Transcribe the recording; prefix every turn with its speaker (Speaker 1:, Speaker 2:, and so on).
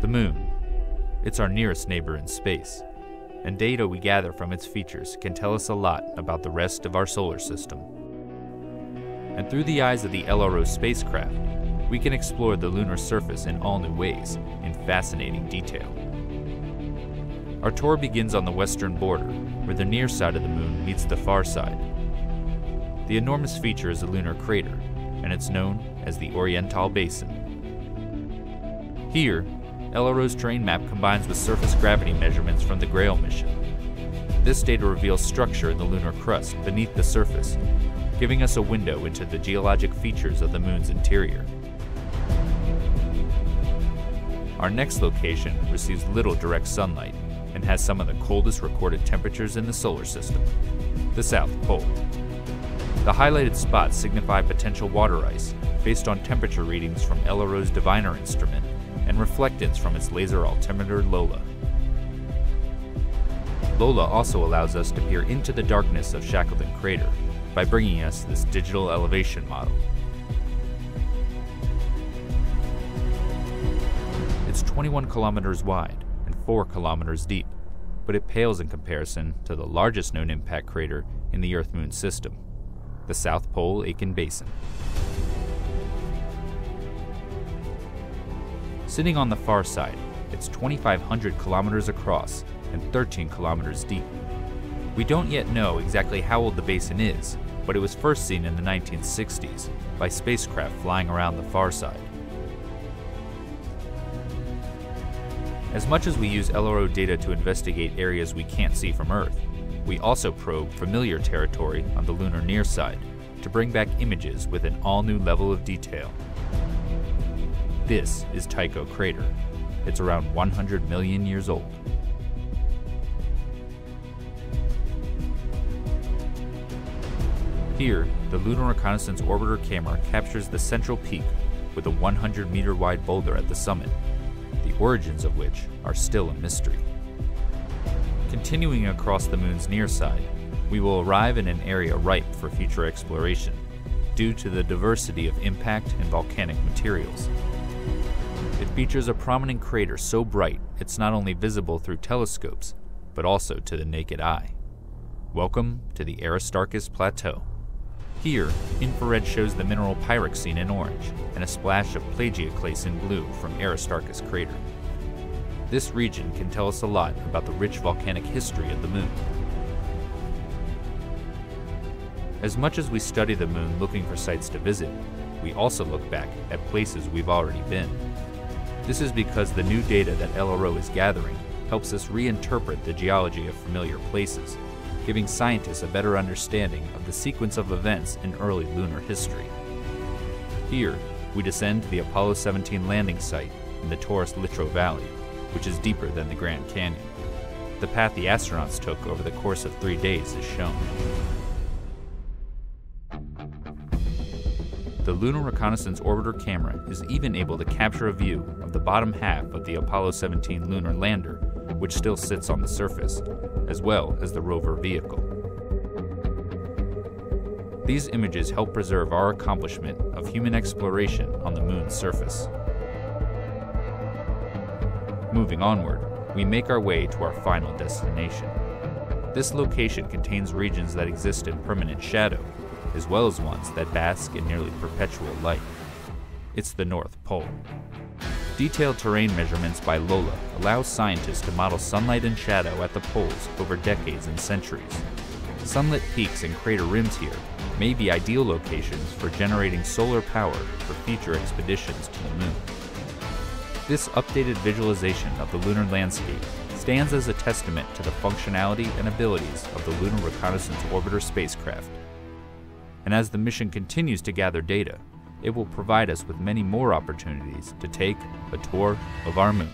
Speaker 1: The Moon. It's our nearest neighbor in space, and data we gather from its features can tell us a lot about the rest of our solar system. And through the eyes of the LRO spacecraft, we can explore the lunar surface in all new ways, in fascinating detail. Our tour begins on the western border, where the near side of the Moon meets the far side. The enormous feature is a lunar crater, and it's known as the Oriental Basin. Here, LRO's terrain map combines with surface gravity measurements from the Grail mission. This data reveals structure in the lunar crust beneath the surface, giving us a window into the geologic features of the Moon's interior. Our next location receives little direct sunlight and has some of the coldest recorded temperatures in the solar system, the South Pole. The highlighted spots signify potential water ice based on temperature readings from LRO's Diviner instrument and reflectance from its laser altimeter Lola. Lola also allows us to peer into the darkness of Shackleton Crater by bringing us this digital elevation model. It's 21 kilometers wide and 4 kilometers deep, but it pales in comparison to the largest known impact crater in the Earth-Moon system, the South Pole Aitken Basin. Sitting on the far side, it's 2,500 kilometers across and 13 kilometers deep. We don't yet know exactly how old the basin is, but it was first seen in the 1960s by spacecraft flying around the far side. As much as we use LRO data to investigate areas we can't see from Earth, we also probe familiar territory on the lunar near side to bring back images with an all-new level of detail. This is Tycho Crater. It's around 100 million years old. Here, the Lunar Reconnaissance Orbiter camera captures the central peak with a 100-meter wide boulder at the summit, the origins of which are still a mystery. Continuing across the Moon's near side, we will arrive in an area ripe for future exploration due to the diversity of impact and volcanic materials. It features a prominent crater so bright it's not only visible through telescopes, but also to the naked eye. Welcome to the Aristarchus Plateau. Here, infrared shows the mineral pyroxene in orange and a splash of plagioclase in blue from Aristarchus crater. This region can tell us a lot about the rich volcanic history of the Moon. As much as we study the Moon looking for sites to visit, we also look back at places we've already been. This is because the new data that LRO is gathering helps us reinterpret the geology of familiar places, giving scientists a better understanding of the sequence of events in early lunar history. Here, we descend to the Apollo 17 landing site in the Taurus-Littrow Valley, which is deeper than the Grand Canyon. The path the astronauts took over the course of 3 days is shown. The Lunar Reconnaissance Orbiter camera is even able to capture a view of the bottom half of the Apollo 17 lunar lander, which still sits on the surface, as well as the rover vehicle. These images help preserve our accomplishment of human exploration on the Moon's surface. Moving onward, we make our way to our final destination. This location contains regions that exist in permanent shadow, as well as ones that bask in nearly perpetual light. It's the North Pole. Detailed terrain measurements by Lola allow scientists to model sunlight and shadow at the poles over decades and centuries. Sunlit peaks and crater rims here may be ideal locations for generating solar power for future expeditions to the Moon. This updated visualization of the lunar landscape stands as a testament to the functionality and abilities of the Lunar Reconnaissance Orbiter spacecraft. And as the mission continues to gather data, it will provide us with many more opportunities to take a tour of our Moon.